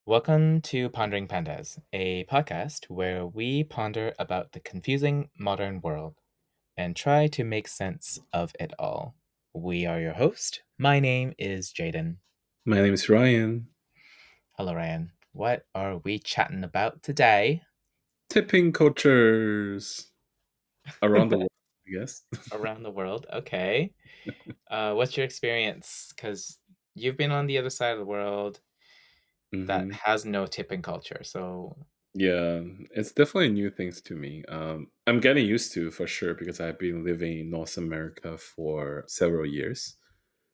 Welcome to Pondering Pandas, a podcast where we ponder about the confusing modern world and try to make sense of it all. We are your host. My name is Jayden. My name is Ryan. Hello, Ryan. What are we chatting about today? Tipping cultures around the world, I guess. Around the world. Okay. What's your experience? Because you've been on the other side of the world that hmm has no tipping culture. So, Yeah, it's definitely new things to me. I'm getting used to for sure because I've been living in North America for several years.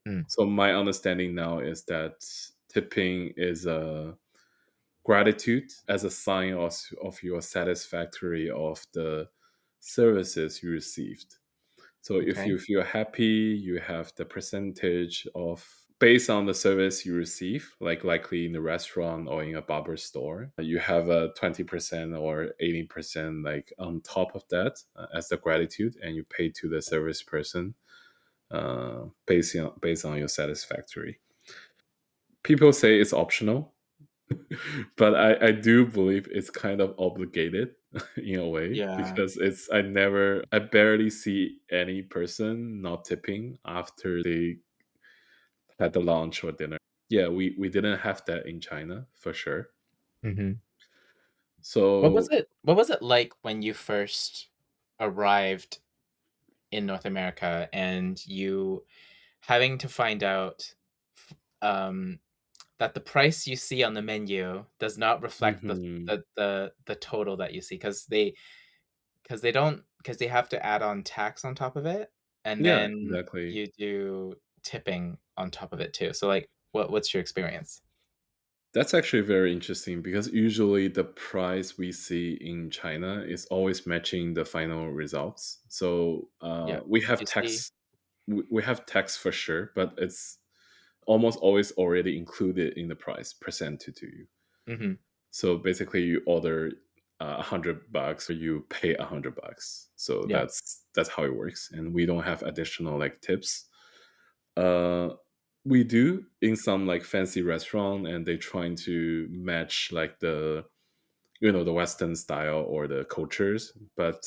mm, So my understanding now is that tipping is a gratitude as a sign of your satisfactory of the services you received. So if okay. you feel happy, you have the percentage of based on the service you receive, like likely in the restaurant or in a barber store, you have a 20% or 80% like on top of that as the gratitude, and you pay to the service person based on your satisfactory. People say it's optional, but I do believe it's kind of obligated in a way Yeah. because I barely see any person not tipping after they had the lunch or dinner. Yeah, we didn't have that in China for sure. hmm So What was it like when you first arrived in North America and you having to find out um, that the price you see on the menu does not reflect mhm. the total that you see because they have to add on tax on top of it, and Yeah, then exactly. you do tipping on top of it too. So like, what's your experience? That's actually very interesting because usually the price we see in China is always matching the final results. So Yeah, we have you see. tax, we have tax for sure, but it's almost always already included in the price presented to you. hmm So basically, you order $100, you pay $100. So Yeah. that's how it works, and we don't have additional like tips. Uh, we do in some like fancy restaurant, and they trying to match like the Western style or the cultures, but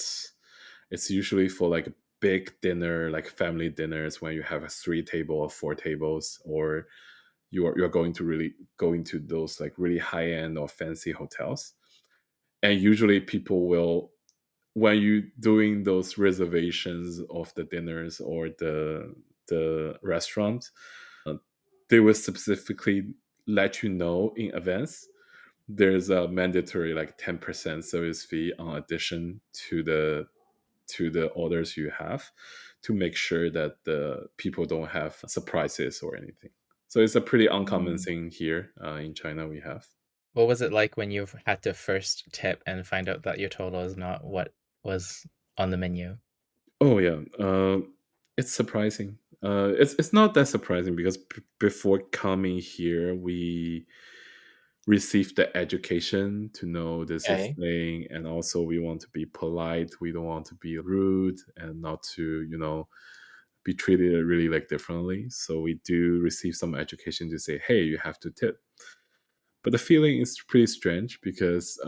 it's usually for like a big dinner, like family dinners, when you have a three table or four tables, or you're going to those like really high end or fancy hotels. And usually people will, when you doing those reservations of the dinners or the restaurant, they will specifically let you know in advance there's a mandatory like 10% service fee on addition to the orders you have, to make sure that the people don't have surprises or anything. So it's a pretty uncommon Mm. thing here in China we have. What was it like when you had to first tip and find out that your total is not what was on the menu? Oh yeah, it's surprising. It's not that surprising because before coming here, we received the education to know this is Okay. thing, and also we want to be polite. We don't want to be rude and not to be treated really like differently. So we do receive some education to say, hey, you have to tip. But the feeling is pretty strange because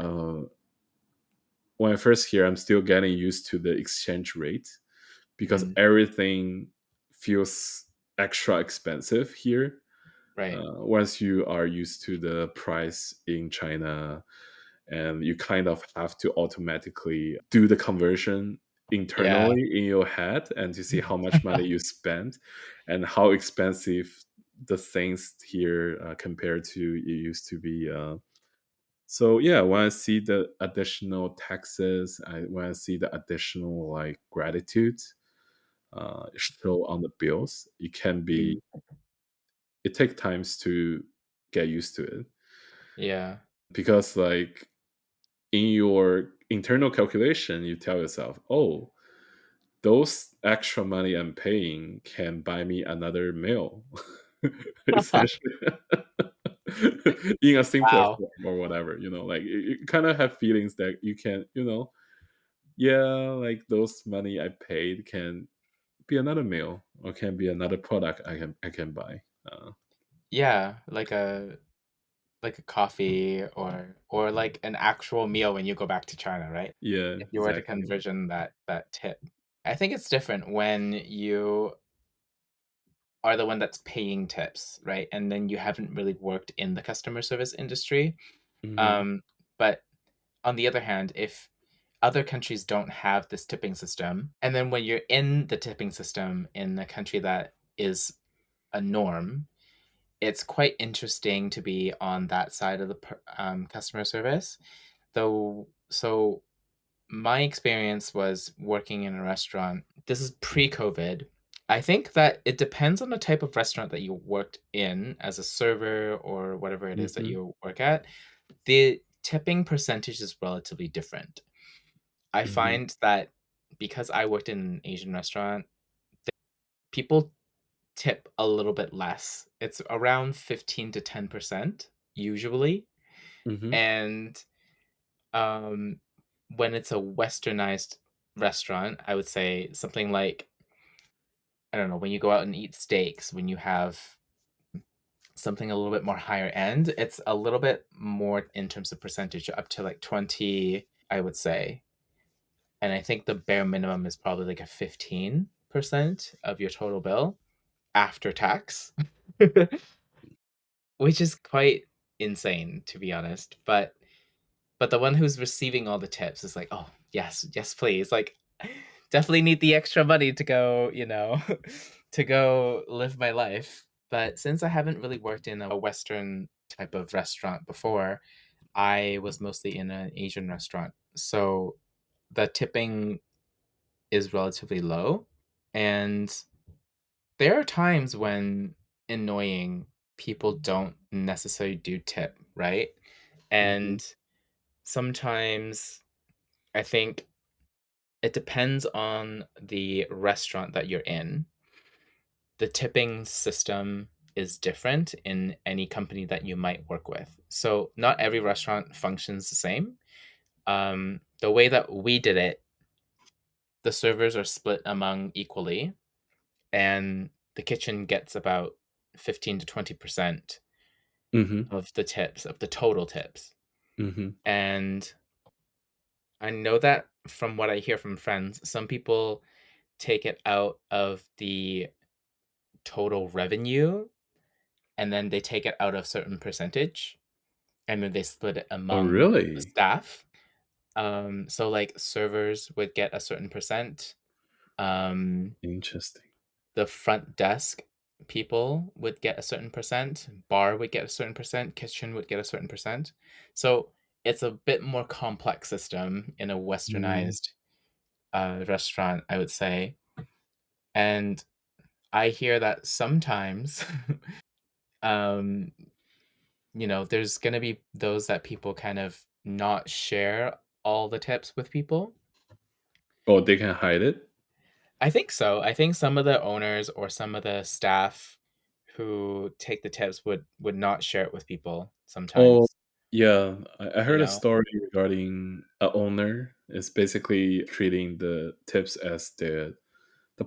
when I first hear, I'm still getting used to the exchange rate because Mm, everything feels extra expensive here. right. Once you are used to the price in China, and you kind of have to automatically do the conversion Yeah. internally in your head and to see how much money you spend and how expensive the things here compared to it used to be. So yeah, when I see the additional taxes, when I see the additional like gratitude show on the bills, it can Mm, be, it takes times to get used to it yeah. because like in your internal calculation, you tell yourself, oh, those extra money I'm paying can buy me another meal, essentially, in a simpler Wow. form or whatever. Like you kind of have feelings that you can, yeah, like those money I paid can be another meal or can be another product I can buy. Yeah, like a like a coffee or like an actual meal when you go back to China, right? Yeah, If you were to exactly. conversion that tip. I think it's different when you are the one that's paying tips, right? And then you haven't really worked in the customer service industry. Mhm. Um, but on the other hand, if other countries don't have this tipping system, and then when you're in the tipping system in a country that is a norm, it's quite interesting to be on that side of the customer service. Though, so my experience was working in a restaurant. This is pre-COVID. I think that it depends on the type of restaurant that you worked in as a server or whatever it is that Mhm. you work at. The tipping percentage is relatively different. I Mhm. find that because I worked in an Asian restaurant, people tip a little bit less. It's around 15 to 10% usually. Mhm. And um, when it's a westernized restaurant, I would say something like, I don't know, when you go out and eat steaks, when you have something a little bit more higher end, it's a little bit more in terms of percentage, up to like 20, I would say. And I think the bare minimum is probably like a 15% of your total bill after tax, which is quite insane to be honest. But the one who's receiving all the tips is like, "Oh, yes, yes, please." Like, definitely need the extra money to go, to go live my life. But since I haven't really worked in a Western type of restaurant before, I was mostly in an Asian restaurant. So the tipping is relatively low. And there are times when annoying people don't necessarily do tip, right? Mhm. And sometimes I think it depends on the restaurant that you're in. The tipping system is different in any company that you might work with. So not every restaurant functions the same. The way that we did it, the servers are split among equally, and the kitchen gets about 15 to 20% Mhm. of the tips, of the total tips. Mhm. And I know that from what I hear from friends, some people take it out of the total revenue and then they take it out of certain percentage and then they split it Oh, among the really? staff. So like servers would get a certain percent. Um, Interesting. the front desk people would get a certain percent, bar would get a certain percent, kitchen would get a certain percent. So it's a bit more complex system in a Mm. westernized restaurant, I would say. And I hear that sometimes, um, there's gonna be those that people kind of not share all the tips with people. Oh, they can hide it? I think so. I think some of the owners or some of the staff who take the tips would not share it with people Oh, sometimes, yeah. I you heard a know? story regarding a owner is basically treating the tips as the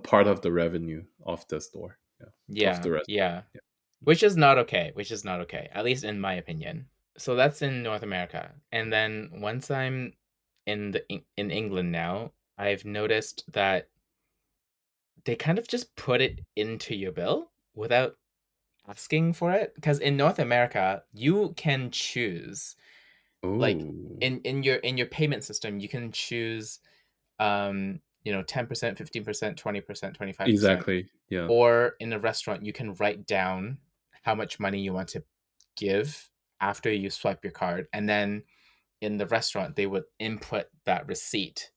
part of the revenue of the store, yeah, of Yeah, the restaurant. yeah. Yeah. Which is not okay, which is not okay, at least in my opinion. So that's in North America. And then once I'm in England now, I've noticed that they kind of just put it into your bill without asking for it. Because in North America, you can choose, like Oh, in your payment system, you can choose 10%, 15%, 20%, 25%. exactly. Yeah. Or in a restaurant, you can write down how much money you want to give after you swipe your card. And then in the restaurant, they would input that receipt.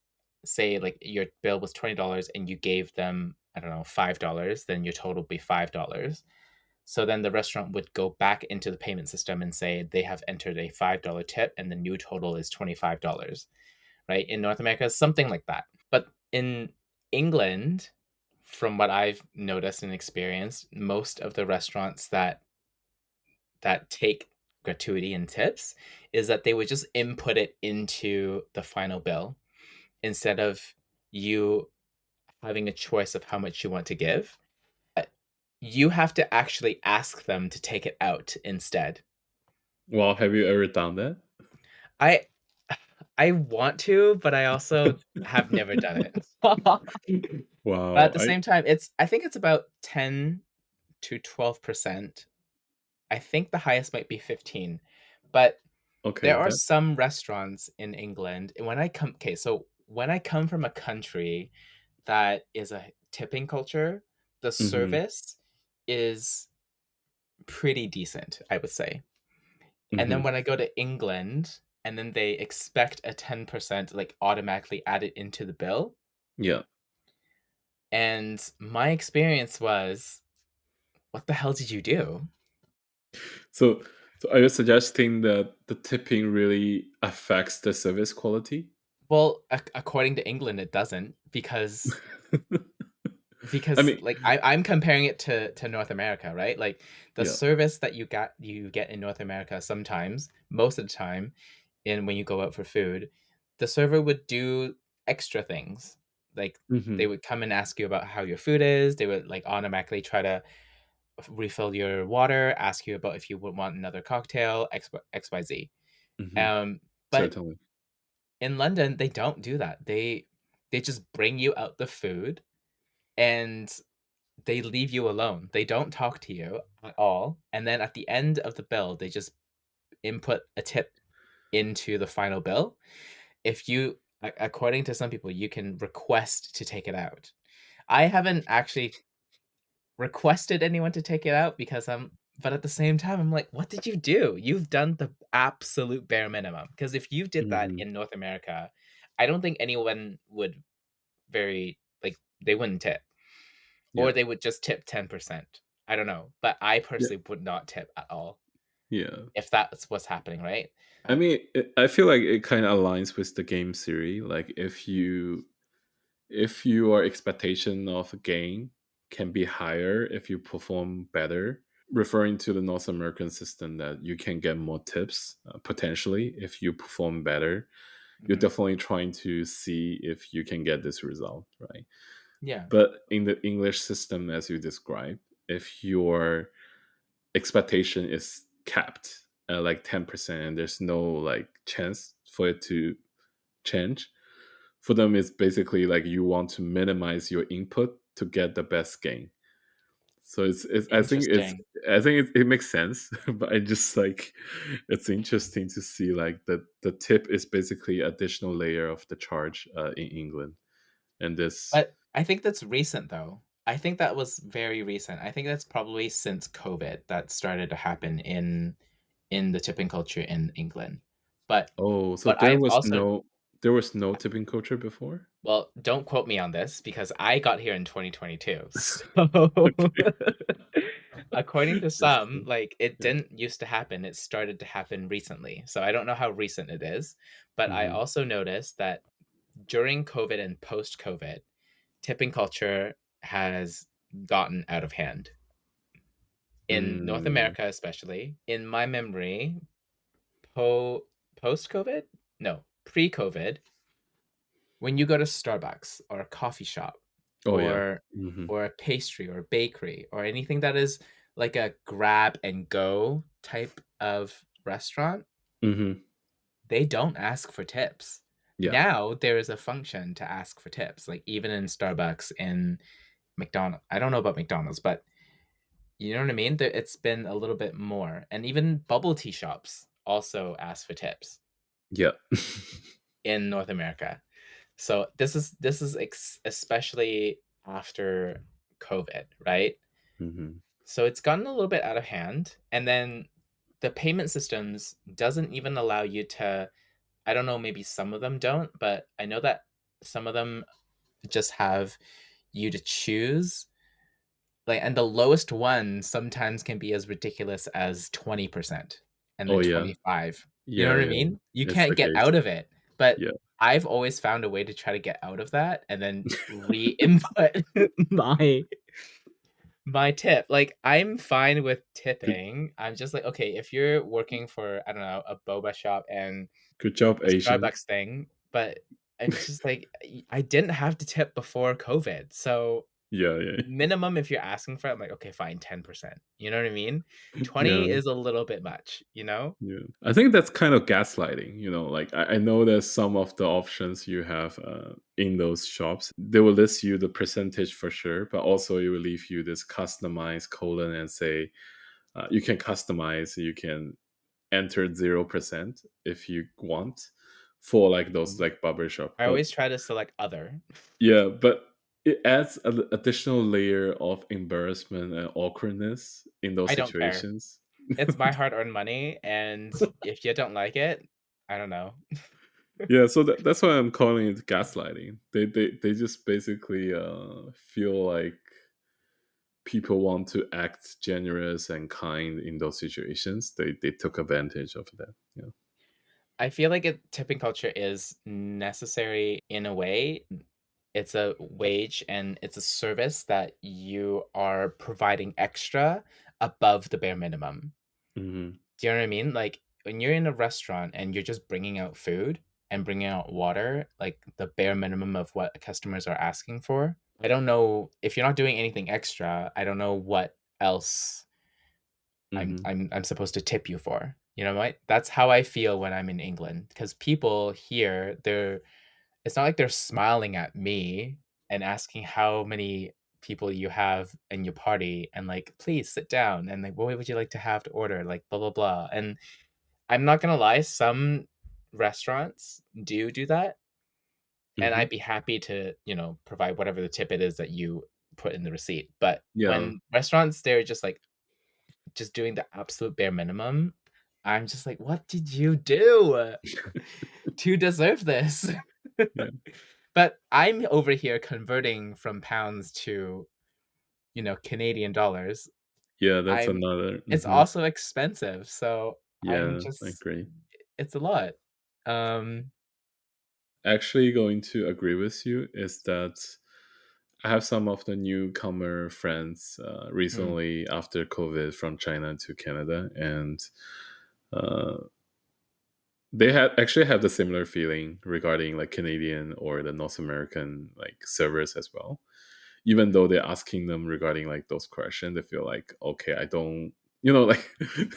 Say like your bill was $20 and you gave them, I don't know, $5, then your total would be $5. So then the restaurant would go back into the payment system and say they have entered a $5 tip and the new total is $25, right? In North America, something like that. But in England, from what I've noticed and experienced, most of the restaurants that take gratuity and tips is that they would just input it into the final bill instead of you having a choice of how much you want to give. You have to actually ask them to take it out instead. Well, have you ever done that? I I want to, but I also have never done it. But at Wow, the same time, I think it's about 10 to 12%. I think the highest might be 15. But okay, there are that some restaurants in England, and when I come from a country that is a tipping culture, the mhm, service is pretty decent, I would say. And then mhm, when I go to England and then they expect a 10% like automatically added into the bill, yeah. and my experience was, what the hell did you do? So so are you suggesting that the tipping really affects the service quality? Well, according to England, it doesn't I because mean, like I'm comparing it to North America, right? Like the yeah, service that you get in North America sometimes, most of the time, in when you go out for food, the server would do extra things. Like they mhm, would come and ask you about how your food is. They would like automatically try to refill your water, ask you about if you would want another cocktail, XYZ. mhm, Um, but certainly. in London, they don't do that. They just bring you out the food and they leave you alone. They don't talk to you at all, and then at the end of the bill, they just input a tip into the final bill. If you according to some people, you can request to take it out. I haven't actually requested anyone to take it out because but at the same time, I'm like, "What did you do? You've done the absolute bare minimum. Because if you did that Mhm, in North America, I don't think anyone would very like, they wouldn't tip. Or yeah, they would just tip 10%. I don't know, but I yeah, personally would not tip at all yeah. if that's what's happening, right? I mean, I feel like it kinda aligns with the game theory, like, if your expectation of gain can be higher if you perform better, referring to the North American system that you can get more tips, potentially, if you perform better. You're Mhm. definitely trying to see if you can get this result, right? Yeah. But in the English system, as you described, if your expectation is capped at like 10% and there's no like chance for it to change, for them it's basically like you want to minimize your input to get the best gain. So it's Interesting. I think it makes sense, but I just like it's interesting to see like the tip is basically additional layer of the charge in England, and this But I think that's recent, though. I think that was very recent. I think that's probably since COVID that started to happen in the tipping culture in England. But oh, so what I've also there was no tipping culture before. well, don't quote me on this because I got here in 2022. So, Okay, according to that's some, cool. like it Yeah. didn't used to happen. It started to happen recently. So I don't know how recent it is, but I Hmm. also noticed that during COVID and post COVID, tipping culture has gotten out of hand. In North Mm. America, especially, in my memory, post COVID? No, pre COVID, when you go to Starbucks or a coffee shop Oh yeah. or Hmm. or a pastry or a bakery or anything that is like a grab and go type of restaurant, Hmm. they don't ask for tips. Yeah. Now there is a function to ask for tips, like even in Starbucks and McDonald's. I don't know about McDonald's, but you know what I mean? It's been a little bit more. And even bubble tea shops also ask for tips Yeah. in North America. So this is especially after COVID, right? Hmm. So it's gotten a little bit out of hand, and then the payment systems doesn't even allow you to. I don't know, maybe some of them don't, but I know that some of them just have you to choose. Like, and the lowest one sometimes can be as ridiculous as 20% and Oh then yeah. 25. You know Yeah. what I Yeah. mean? You It's the can't get case. out of it. But Yeah. I've always found a way to try to get out of that and then re-input my my tip. Like, I'm fine with Good. tipping. I'm just like, okay, if you're working for, I don't know, a boba shop and Good job, a Asians. Starbucks thing, but I'm just like, I didn't have to tip before COVID. So Yeah, yeah, Minimum, if you're asking for it, I'm like, "Okay, fine, 10%." You know what I mean? 20 yeah. is a little bit much, you know? Yeah, I think that's kind of gaslighting. Like I know that some of the options you have in those shops, they will list you the percentage for sure, but also it will leave you this customized colon and say you can customize, you can enter 0% if you want for like those Mm. like barbershop. I But always try to select other. yeah, but it adds an additional layer of embarrassment and awkwardness in those I don't care. situations. It's my hard-earned money, and if you don't like it, I don't know. Yeah, so that's why I'm calling it gaslighting. They just basically feel like people want to act generous and kind in those situations. They took advantage of that. Yeah. I feel like tipping culture is necessary in a way. It's a wage and it's a service that you are providing extra above the bare minimum. Hmm. Do you know what I mean? Like when you're in a restaurant and you're just bringing out food and bringing out water, like the bare minimum of what customers are asking for. I don't know if you're not doing anything extra. I don't know what else Hmm. I'm supposed to tip you for. You know what? That's how I feel when I'm in England because people here, it's not like they're smiling at me and asking how many people you have in your party and like, please sit down and like, what would you like to have to order? Like, blah, blah, blah. And I'm not gonna lie, some restaurants do that. And Hmm. I'd be happy to, provide whatever the tip it is that you put in the receipt. But Yeah. when restaurants, they're just doing the absolute bare minimum, I'm just like, what did you do to deserve this? Yeah. But I'm over here converting from pounds to, Canadian dollars. Yeah. That's I'm another. It's Hmm. also expensive, so I'm Yeah, I just agree. it's a lot. Um, Actually, going to agree with you is that I have some of the newcomer friends mm, recently after COVID from China to Canada, and uh, they had actually have the similar feeling regarding like Canadian or the North American like servers as well. Even though they're asking them regarding like those questions, they feel like, okay, I don't, like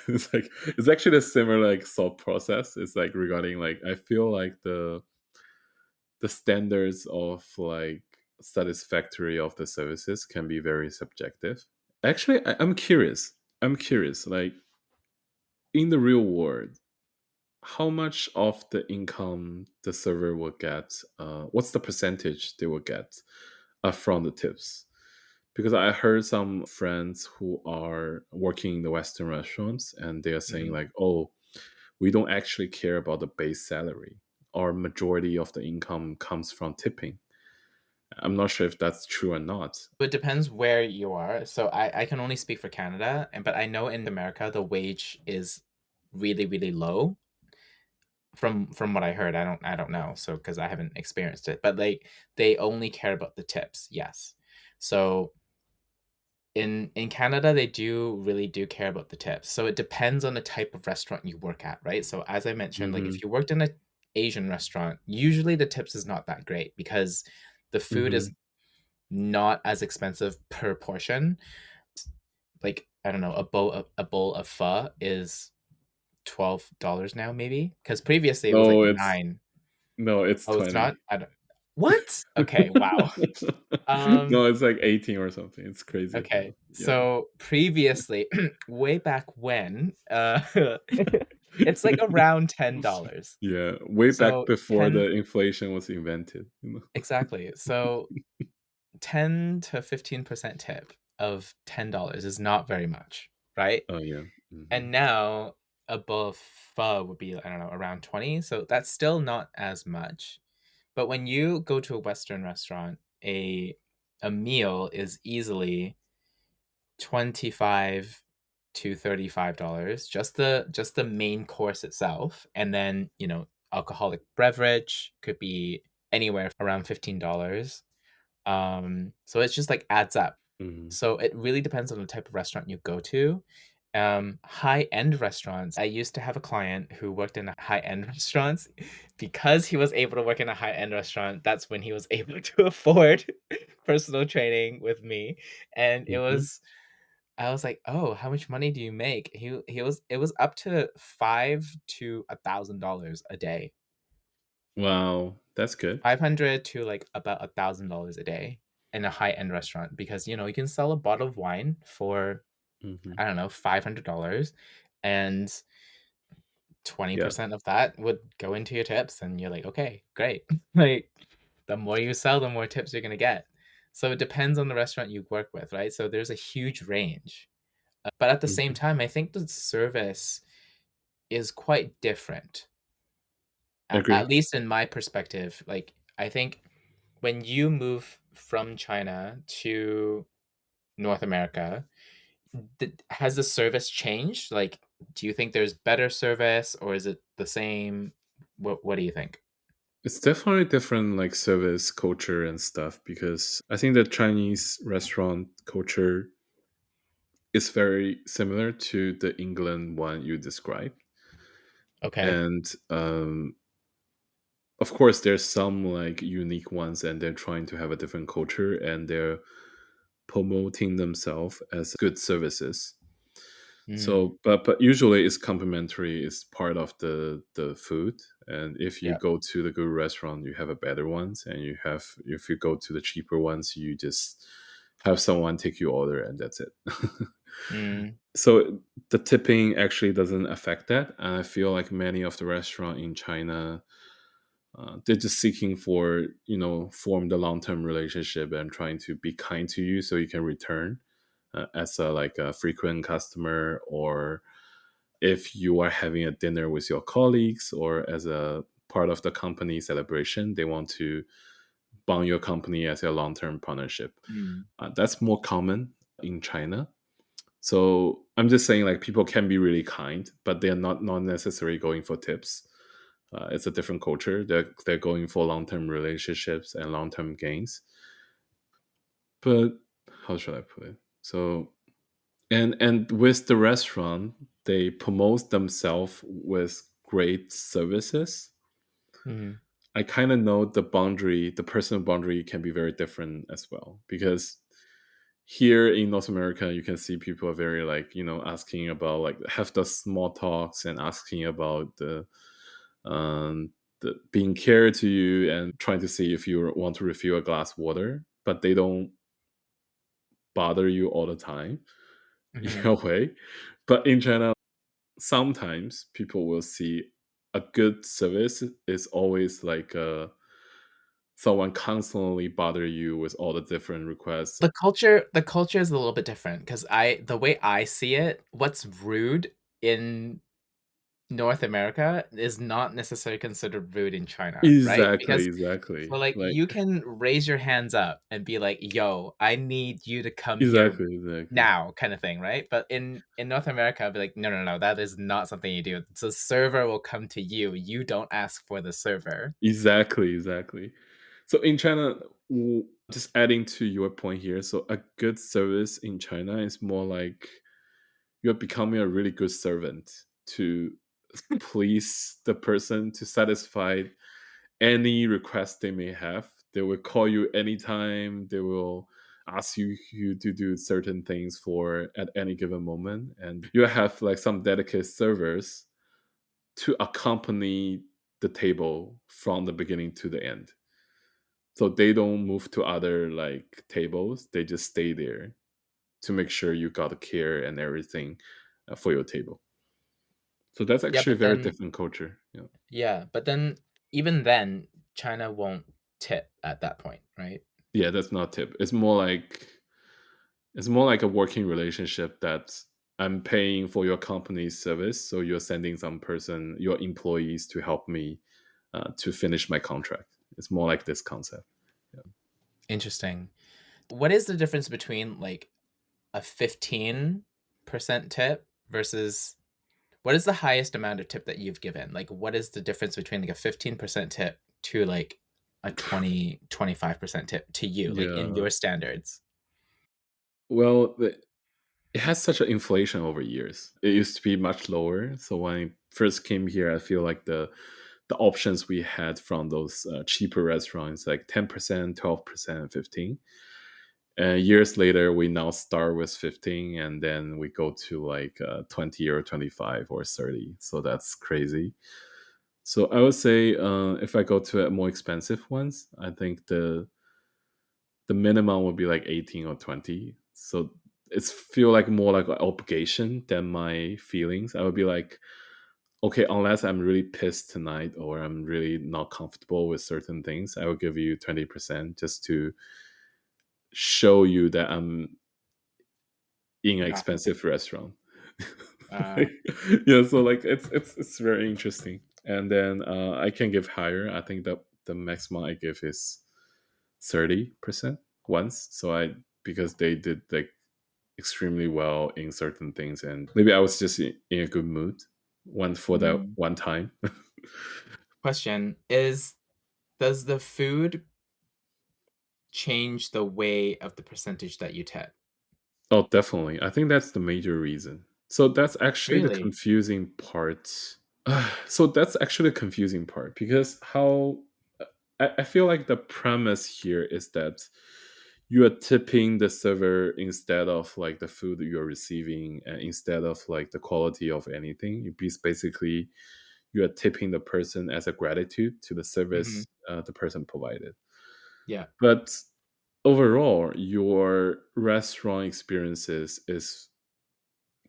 it's actually a similar like thought process. It's like regarding like I feel like the standards of like satisfactory of the services can be very subjective. Actually, I'm curious. I'm curious. Like in the real world, how much of the income the server will get? What's the percentage they will get from the tips? Because I heard some friends who are working in the Western restaurants, and they are saying mhm. like, "Oh, we don't actually care about the base salary. Our majority of the income comes from tipping." I'm not sure if that's true or not. It depends where you are. So I can only speak for Canada, but I know in America the wage is really, really low from what I heard. I don't know, so because I haven't experienced it. But like they only care about the tips, yes. So in Canada, they really do care about the tips. So it depends on the type of restaurant you work at, right? So as I mentioned, like if Mhm. you worked in an Asian restaurant, usually the tips is not that great because the food is Mhm. not as expensive per portion. Like I don't know, a bowl of pho is $12 now, maybe because previously it was like No, it's 9. no, it's Oh, it's not. 20. I don't. What? Okay, wow. Um, No, it's like 18 or something. It's crazy Okay, now. Yeah. so previously, way back when, it's like around $10. Yeah, way back So before 10 the inflation was invented. exactly. So 10 to 15% tip of $10 is not very much, right? Oh, yeah. Mhm. And now above pho would be, I don't know, around 20. So that's still not as much. But when you go to a Western restaurant, a meal is easily 25 to $35, just the main course itself, and then, alcoholic beverage could be anywhere around $15. So it's just like adds up. Mhm. So it really depends on the type of restaurant you go to, High-end restaurants. I used to have a client who worked in a high-end restaurants. Because he was able to work in a high-end restaurant, that's when he was able to afford personal training with me, and Mhm. I was like, "Oh, how much money do you make?" He was it was up to 5 to $1,000 a day. Wow, that's good. 500 to, like, about $1,000 a day in a high-end restaurant because, you can sell a bottle of wine for, Mhm. I don't know, $500, and Yeah. 20% of that would go into your tips, and you're like, "Okay, great." Like, the more you sell, the more tips you're gonna get. So it depends on the restaurant you work with, right? So there's a huge range. But at the same Mhm. time, I think the service is quite different, at Agree. least in my perspective. Like, I think when you move from China to North America, has the service changed? Like, do you think there's better service or is it the same? What do you think? It's definitely different, like service culture and stuff, because I think the Chinese restaurant culture is very similar to the England one you described. Okay. And of course, there's some like unique ones, and they're trying to have a different culture, and they're promoting themselves as good services. Mm, So, but usually it's complimentary. It's part of the food. And if you yeah. go to the good restaurant, you have a better ones, and you have if you go to the cheaper ones, you just have someone take your order, and that's it. Mm, So the tipping actually doesn't affect that. And I feel like many of the restaurant in China, they're just seeking for form the long term relationship and trying to be kind to you so you can return as a like a frequent customer, or if you are having a dinner with your colleagues or as a part of the company celebration, they want to bond your company as a long term partnership. mm. That's more common in China. So I'm just saying, like people can be really kind, but they're not necessarily going for tips. It's a different culture. They're going for long term relationships and long term gains. But how should I put it? So and with the restaurant, they promote themselves with great services. Mhm. I kind of know the personal boundary can be very different as well, because here in North America, you can see people are very like asking about like have the small talks and asking about um, the being cared to you and trying to see if you want to refill a glass water, but they don't bother you all the time in a Mhm. way. But in China, sometimes people will see a good service is always like someone constantly bother you with all the different requests. The culture is a little bit different because the way I see it, what's rude in North America is not necessarily considered rude in China, right? Exactly, Because exactly. like, Like you can raise your hands up and be like, "Yo, I need you to come here exactly, exactly. now," kinda thing, right? But in North America, I'd be like, "No, no, no, that is not something you do. The server will come to you. You don't ask for the server." Exactly, exactly. So in China, just adding to your point here, so a good service in China is more like you're becoming a really good servant to please the person, to satisfy any request they may have. They will call you anytime. They will ask you to do certain things for at any given moment, and you have like some dedicated servers to accompany the table from the beginning to the end. So they don't move to other like tables. They just stay there to make sure you got the care and everything for your table. So that's Yeah, actually a but very then different culture. Yeah. even then, China won't tip at that point, right? Yeah, that's not tip. It's more like a working relationship that I'm paying for your company's service, so you're sending some person, your employees, to help me to finish my contract. It's more like this concept. Yeah. Interesting. What is the difference between, like, a 15% tip versus what is the highest amount of tip that you've given? Like, what is the difference between, like, a 15% tip to, like, a 20-25% tip to you, like, in Yeah. your standards? Well, it has such an inflation over years. It used to be much lower. So when I first came here, I feel like the options we had from those cheaper restaurants, like 10%, 12%, 15. And years later, we now start with 15, and then we go to like 20 or 25 or 30. So that's crazy. So I would say if I go to a more expensive ones, I think the minimum would be like 18 or 20. So it's feel like more like an obligation than my feelings. I would be like, okay, unless I'm really pissed tonight or I'm really not comfortable with certain things, I will give you 20% just to show you that I'm in an You're not happy. expensive restaurant. Uh, Like, yeah, so like it's very interesting. And then I can give higher. I think that the maximum I give is 30% once. So I because they did like extremely well in certain things, and maybe I was just in a good mood one for that mm. one time. Question is, does the food change the way of the percentage that you tip? Oh, definitely. I think that's the major reason. So that's actually the Really? confusing part. So that's actually the confusing part because how I feel like the premise here is that you are tipping the server instead of like the food you're receiving and instead of like the quality of anything. Basically you are tipping the person as a gratitude to the Mhm. service the person provided. Yeah, But overall, your restaurant experiences is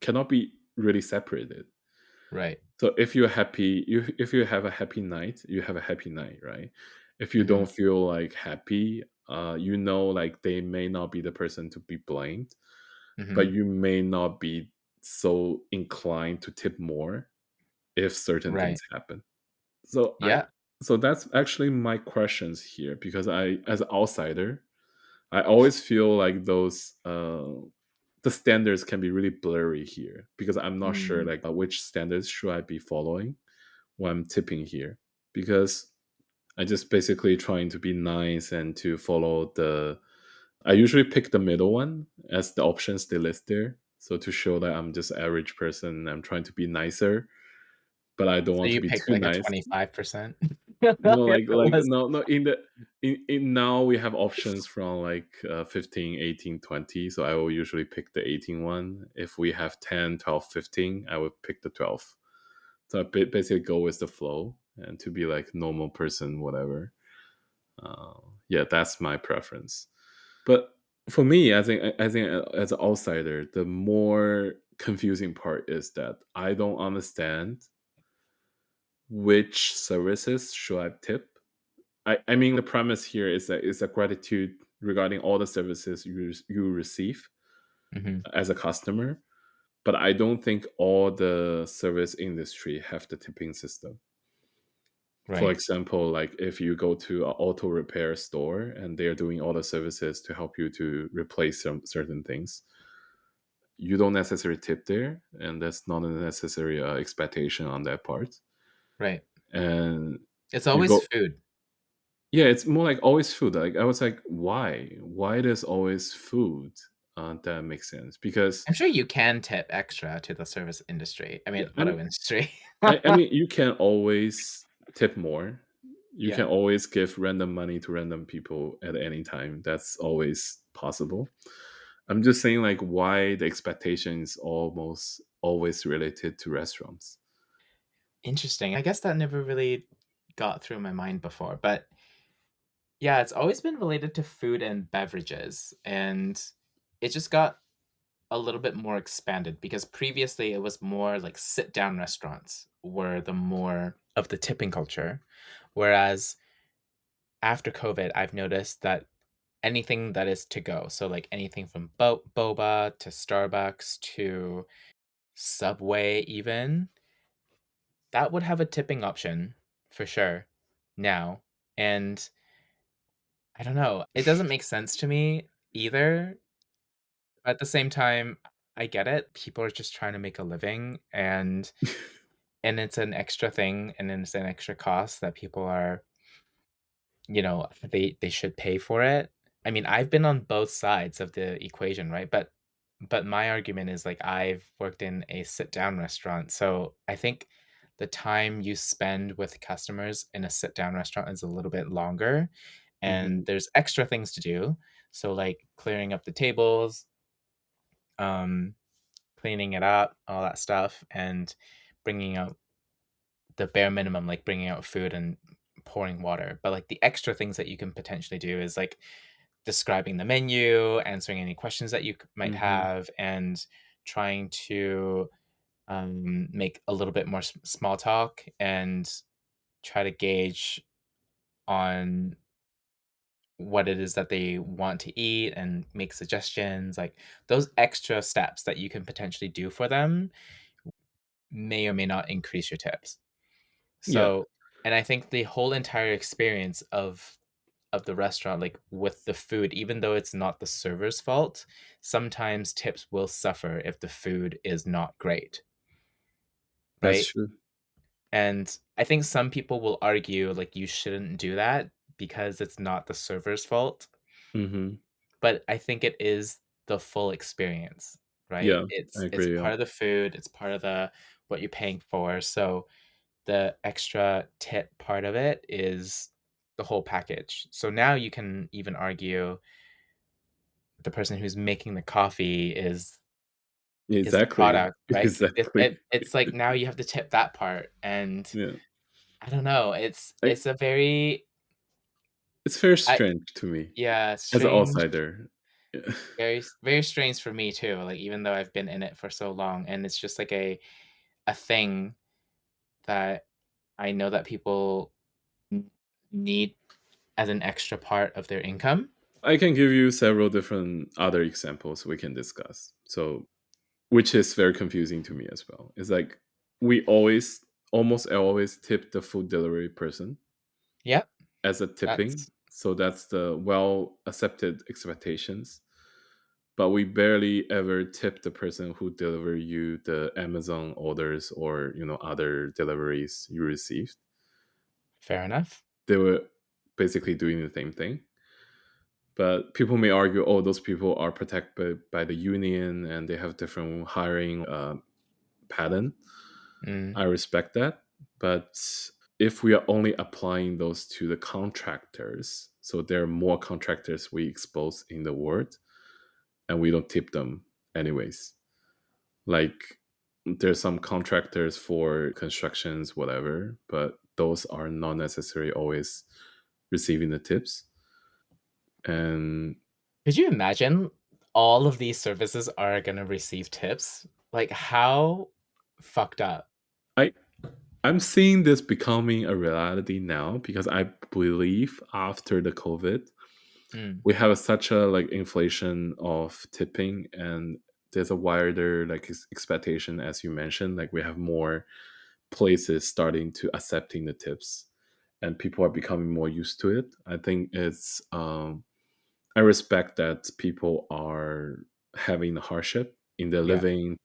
cannot be really separated. right. So if you're happy, if you have a happy night, you have a happy night, right? If you Mhm, don't feel like happy, you know, like they may not be the person to be blamed, but mhm. you may not be so inclined to tip more if certain things Right. happen. So I Yeah. so that's actually my questions here because I as an outsider, I always feel like those the standards can be really blurry here because I'm not sure Mm. like which standards should I be following when I'm tipping here because I just basically trying to be nice and to follow the I usually pick the middle one as the options they list there. So to show that I'm just average person, I'm trying to be nicer, but I don't So want to you be picked, too like, a nice. 25%? No, If it was no in the in now we have options from like 15, 18, 20. So I will usually pick the 18 one. If we have 10, 12, 15, I would pick the 12. So I basically go with the flow and to be like normal person, whatever. Yeah, that's my preference. But for me, I think as an outsider, the more confusing part is that I don't understand which services should I tip. I mean, the premise here is that it's a gratitude regarding all the services you receive Mhm, as a customer. But I don't think all the service industry have the tipping system. For right, example, like if you go to an auto repair store and they're doing all the services to help you to replace some certain things, you don't necessarily tip there, and that's not a necessary expectation on that part. right. And It's you always go, food. yeah, it's more like always food. Like I was like, why there's always food? That makes sense because I'm sure you can tip extra to the service industry. I yeah, mean, auto industry. I mean, you can always tip more. You Yeah. can always give random money to random people at any time. That's always possible. I'm just saying, like, why the expectation is almost always related to restaurants. Interesting. I guess that never really got through my mind before, but yeah, it's always been related to food and beverages, and it just got a little bit more expanded because previously it was more like sit down restaurants were the more of the tipping culture. Whereas after COVID, I've noticed that anything that is to go, so like anything from boba to Starbucks to Subway, even, that would have a tipping option for sure now. And I don't know, it doesn't make sense to me either. At the same time, I get it. People are just trying to make a living, and it's an extra thing, and then it's an extra cost that people are, they should pay for it. I mean, I've been on both sides of the equation, right? But but my argument is, like, I've worked in a sit-down restaurant, so I think the time you spend with customers in a sit-down restaurant is a little bit longer, and Mhm. there's extra things to do. So, like, clearing up the tables, um, cleaning it up, all that stuff, and bringing out the bare minimum, like bringing out food and pouring water. But, like, the extra things that you can potentially do is, like, describing the menu, answering any questions that you might Mhm. have, and trying to make a little bit more small talk and try to gauge on what it is that they want to eat and make suggestions. Like, those extra steps that you can potentially do for them may or may not increase your tips. Yeah, So, and I think the whole entire experience of the restaurant, like with the food, even though it's not the server's fault, sometimes tips will suffer if the food is not great, that's right? true. And I think some people will argue like you shouldn't do that because it's not the server's fault, Mhm. but I think it is the full experience, right? Yeah, I It's agree, yeah. part of the food, it's part of the what you're paying for. So the extra tip part of it is the whole package. So now you can even argue the person who's making the coffee is the Exactly. product, right? Exactly. It's like now you have to tip that part, and Yeah. I don't know, it's I it's a very It's very I strange to me yeah, as an strange, outsider. Yeah. very strange for me too, like, even though I've been in it for so long, and it's just like a thing that I know that people n need as an extra part of their income. I can give you several different other examples we can discuss. So, which is very confusing to me as well. It's like we always, almost always tip the food delivery person Yep, as a tipping. that's So that's the well accepted expectations. But we barely ever tip the person who deliver you the Amazon orders or other deliveries you received. fair enough. They were basically doing the same thing. But people may argue, oh, those people are protected by the union and they have different hiring pattern. Mm, I respect that. But if we are only applying those to the contractors, so there are more contractors we expose in the world, and we don't tip them anyways. Like there's some contractors for constructions, whatever, but those are not necessarily always receiving the tips. And could you imagine all of these services are gonna receive tips? Like, how fucked up? I I'm seeing this becoming a reality now because I believe after the COVID, Mm, we have such a like inflation of tipping, and there's a wider like expectation as you mentioned. Like we have more places starting to accepting the tips, and people are becoming more used to it. I think it's I respect that people are having the hardship in their yeah, living.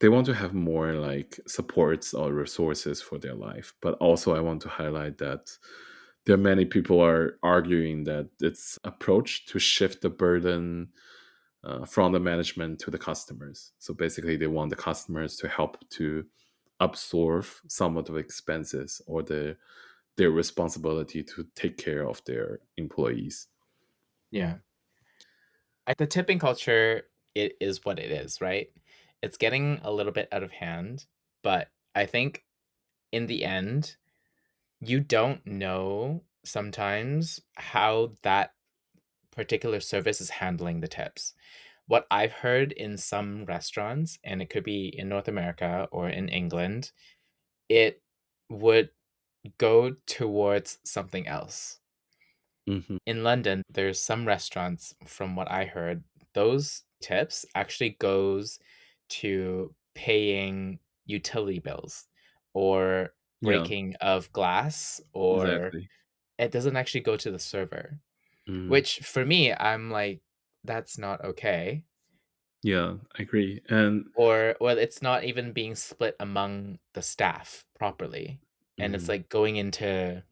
They want to have more like supports or resources for their life, but also I want to highlight that there are many people are arguing that it's approach to shift the burden from the management to the customers. So basically they want the customers to help to absorb some of the expenses or their responsibility to take care of their employees. yeah. The tipping culture, it is what it is, right? It's getting a little bit out of hand, but I think in the end, you don't know sometimes how that particular service is handling the tips. What I've heard in some restaurants, and it could be in North America or in England, it would go towards something else. Hmm. In London, there's some restaurants, from what I heard, those tips actually goes to paying utility bills or Yeah, breaking of glass, or exactly. it doesn't actually go to the server, Mm. which for me, I'm like, "That's not okay." Yeah, I agree. And Or well, it's not even being split among the staff properly, and it's, mm, like, going into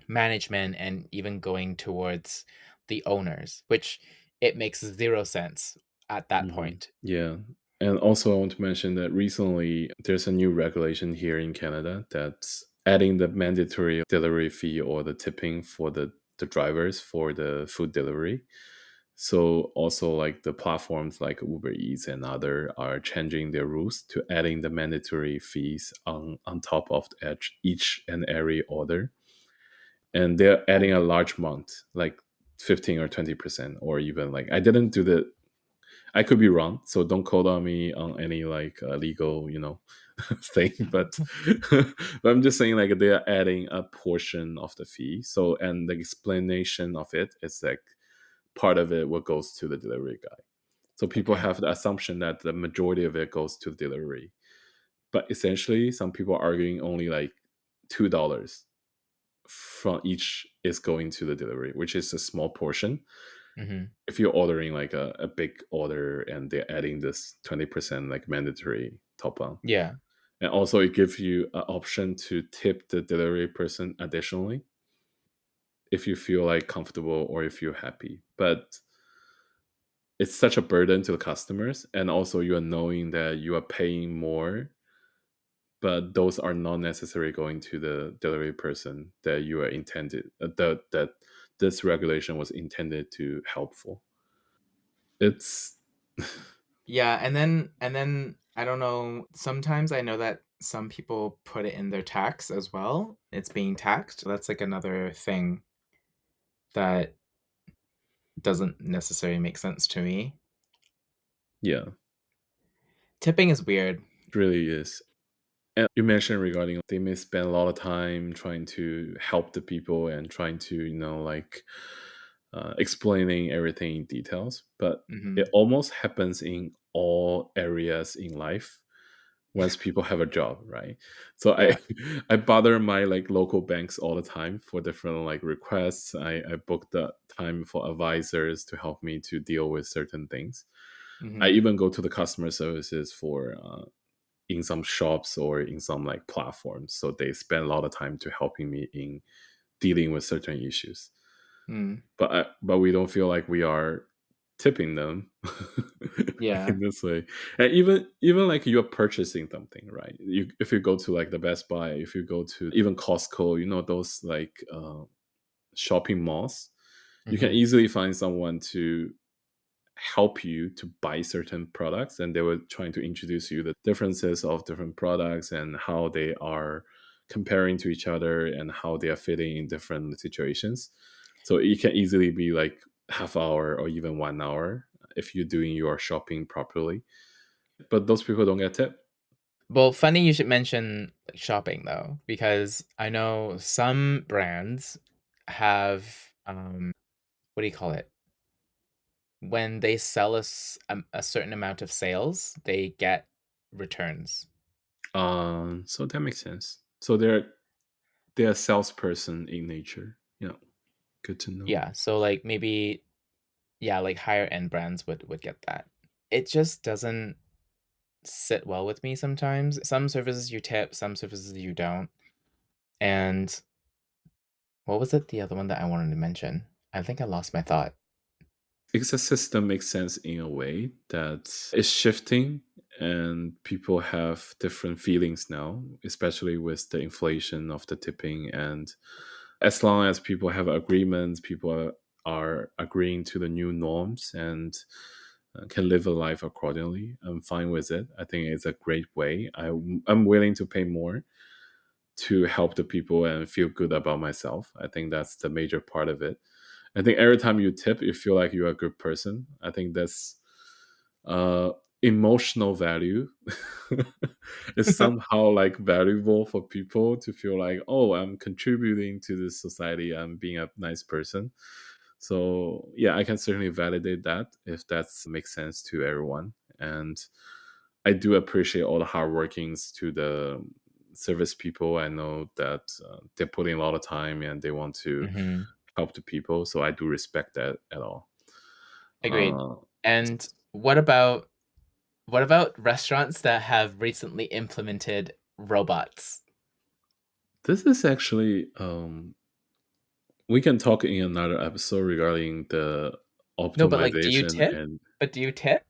management and even going towards the owners, which it makes 0 sense. at that Mhm. point. Yeah. And also, I want to mention that recently there's a new regulation here in Canada that's adding the mandatory delivery fee or the tipping for the drivers for the food delivery. So also like the platforms like Uber Eats and other are changing their rules to adding the mandatory fees on top of each and every order. And they're adding a large amount, like 15 or 20%, or even like I didn't do the I could be wrong, so don't quote on me on any like legal, thing. But but I'm just saying like they are adding a portion of the fee. So and the explanation of it is like part of it what goes to the delivery guy. So people Okay. have the assumption that the majority of it goes to the delivery, but essentially some people are arguing only like $2 from each is going to the delivery, which is a small portion. Hmm. If you're ordering like a big order and they're adding this 20% like mandatory top on, Yeah. and also it gives you an option to tip the delivery person additionally if you feel like comfortable or if you're happy. But it's such a burden to the customers, and also you are knowing that you are paying more, but those are not necessarily going to the delivery person that you are intended that this regulation was intended to help for. It's Yeah, and then I don't know, sometimes I know that some people put it in their tax as well. It's being taxed. That's like another thing that doesn't necessarily make sense to me. yeah, Tipping is weird. it really is. And you mentioned regarding they may spend a lot of time trying to help the people and trying to, like explaining everything in details, but it Hmm. almost happens in all areas in life once people have a job, right? So I Yeah. I bother my like local banks all the time for different like requests. I book the time for advisors to help me to deal with certain things. I Hmm. even go to the customer services for in some shops or in some like platforms. So they spend a lot of time to helping me in dealing with certain issues. Mm. But we don't feel like we are tipping them Yeah. in this way. And even like you're purchasing something, right? If you go to like the Best Buy, if you go to even Costco, those like shopping malls, you can Hmm. easily find someone to help you to buy certain products, and they were trying to introduce you the differences of different products and how they are comparing to each other and how they are fitting in different situations. So it can easily be like half hour or even 1 hour if you're doing your shopping properly, but those people don't get tip. Well, funny you should mention like, shopping though, because I know some brands have what do you call it? When they sell us a certain amount of sales, they get returns. So that makes sense. So they're a salesperson in nature. Yeah, good to know. Yeah, so like maybe yeah, like higher end brands would get that. It just doesn't sit well with me sometimes. Some services you tip, some services you don't. And what was it? The other one that I wanted to mention. I think I lost my thought. Because the system makes sense in a way that it's shifting and people have different feelings now, especially with the inflation of the tipping. And as long as people have agreements, people are agreeing to the new norms and can live a life accordingly, I'm fine with it. I think it's a great way. I'm willing to pay more to help the people and feel good about myself. I think that's the major part of it. I think every time you tip, you feel like you're a good person. I think that's uh, emotional value is somehow like valuable for people to feel like, oh, I'm contributing to this society. I'm being a nice person. So yeah, I can certainly validate that if that makes sense to everyone. And I do appreciate all the hard workings to the service people. I know that they're putting a lot of time and they want to Mhm. help the people. So I do respect that at all. Agreed. Uh, And what about restaurants that have recently implemented robots? this is actually we can talk in another episode regarding the No, but like do you optimization tip? and But do you tip?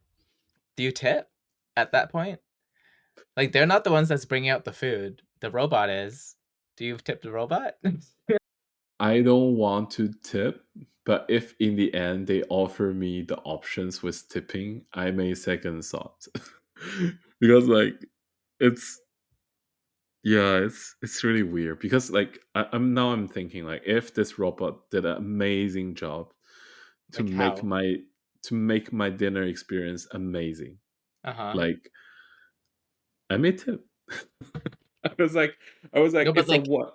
Do you tip at that point? Like, they're not the ones that's bringing out the food. The robot is. Do you tip the robot? I don't want to tip, but if in the end they offer me the options with tipping, I may second thought. Because like it's yeah, it's really weird because like I'm thinking like if this robot did an amazing job to Like make how? my dinner experience amazing, Uh-huh. like I may tip. I was like I was like No, but it's a like, what?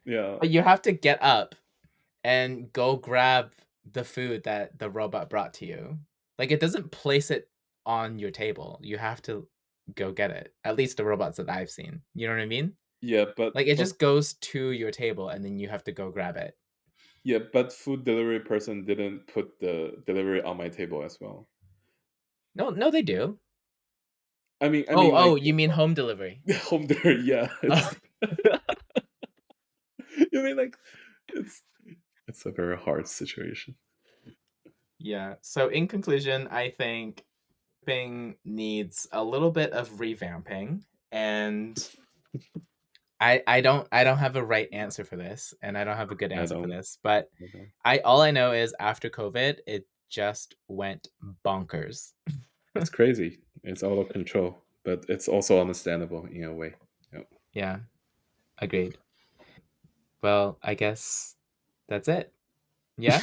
Yeah. but you have to get up and go grab the food that the robot brought to you. Like, it doesn't place it on your table. You have to go get it. At least the robots that I've seen. You know what I mean? Yeah, Like, but it just goes to your table and then you have to go grab it. food delivery person didn't put the delivery on my table as well. No, no, they do. I Oh, mean oh, like you mean home delivery? home delivery, yeah. Oh. It's you mean like it's it's a very hard situation. Yeah. So in conclusion, I think Bing needs a little bit of revamping, and I don't have a right answer for this, and I don't have a good I answer for don't, this, but I don't. I all I know is after COVID, it just went bonkers. It's crazy. It's out of control, but it's also understandable in a way. Yep. Yeah, agreed. Well, I guess that's it. Yeah?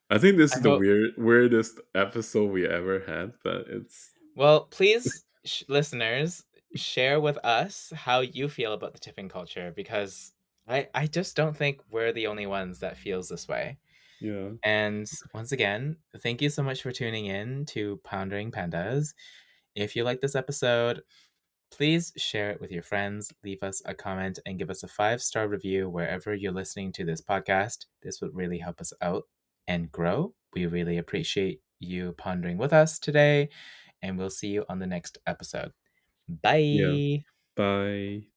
I think this I is the hope weirdest episode we ever had, but it's well, please, listeners, share with us how you feel about the tipping culture because I just don't think we're the only ones that feels this way. yeah, And once again, thank you so much for tuning in to Pondering Pandas. If you like this episode, please share it with your friends, leave us a comment, and give us a 5-star review wherever you're listening to this podcast. This would really help us out and grow. We really appreciate you pondering with us today, and we'll see you on the next episode. yeah. Bye. Bye.